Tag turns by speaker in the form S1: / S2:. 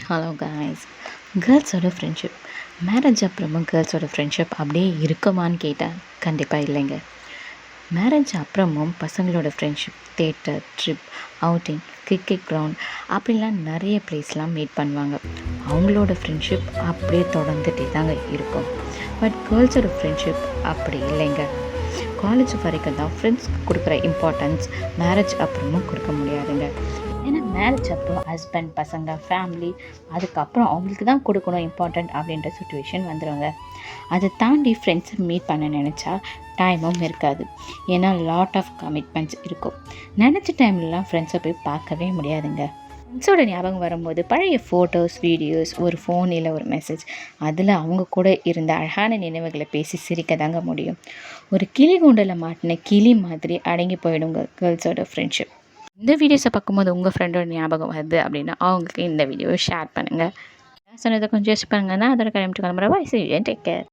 S1: Hello guys. கேர்ள்ஸோட friendship marriage அப்புறமும் கேர்ள்ஸோட ஃப்ரெண்ட்ஷிப் அப்படியே இருக்குமான்னு கேட்டால் கண்டிப்பாக இல்லைங்க. மேரேஜ் அப்புறமும் பசங்களோட friendship theatre, trip, outing, cricket ground அப்படின்லாம் நிறைய ப்ளேஸ்லாம் மீட் பண்ணுவாங்க. அவங்களோட ஃப்ரெண்ட்ஷிப் அப்படியே தொடர்ந்துகிட்டே தாங்க இருக்கும். பட் கேர்ள்ஸோட ஃப்ரெண்ட்ஷிப் அப்படி இல்லைங்க. காலேஜ் வரைக்கும் தான் ஃப்ரெண்ட்ஸ்க்கு கொடுக்குற இம்பார்ட்டன்ஸ் மேரேஜ் அப்புறமும் கொடுக்க முடியாதுங்க. ஏன்னா மேரேஜ் அப்புறம் ஹஸ்பண்ட், பசங்க, ஃபேமிலி அதுக்கப்புறம் அவங்களுக்கு தான் கொடுக்கணும் இம்பார்ட்டண்ட் அப்படின்ற சுச்சுவேஷன் வந்துடுங்க. அதை தாண்டி ஃப்ரெண்ட்ஸை மீட் பண்ண நினச்சா டைமும் இருக்காது. ஏன்னா லாட் ஆஃப் கமிட்மெண்ட்ஸ் இருக்கும். நினச்ச டைம்லலாம் ஃப்ரெண்ட்ஸை போய் பார்க்கவே முடியாதுங்க. ஃப்ரெண்ட்ஸோட ஞாபகம் வரும்போது பழைய ஃபோட்டோஸ், வீடியோஸ், ஒரு ஃபோன் இல்லை ஒரு மெசேஜ், அதில் அவங்க கூட இருந்த அழகான நினைவுகளை பேசி சிரிக்க தாங்க முடியும். ஒரு கிளி கூண்டில் மாட்டின கிளி மாதிரி அடங்கி போயிடுங்க கேர்ள்ஸோட ஃப்ரெண்ட்ஷிப். இந்த வீடியோஸை பார்க்கும்போது உங்கள் ஃப்ரெண்டோட ஞாபகம் வருது அப்படின்னா அவங்களுக்கு இந்த வீடியோவை ஷேர் பண்ணுங்கள். சொன்னதை கொஞ்சம் யோசிச்சு பாருங்கன்னா அதோட கிளம்பிட்டு கிளம்புற வாய்ஸ் டேக் கேர்.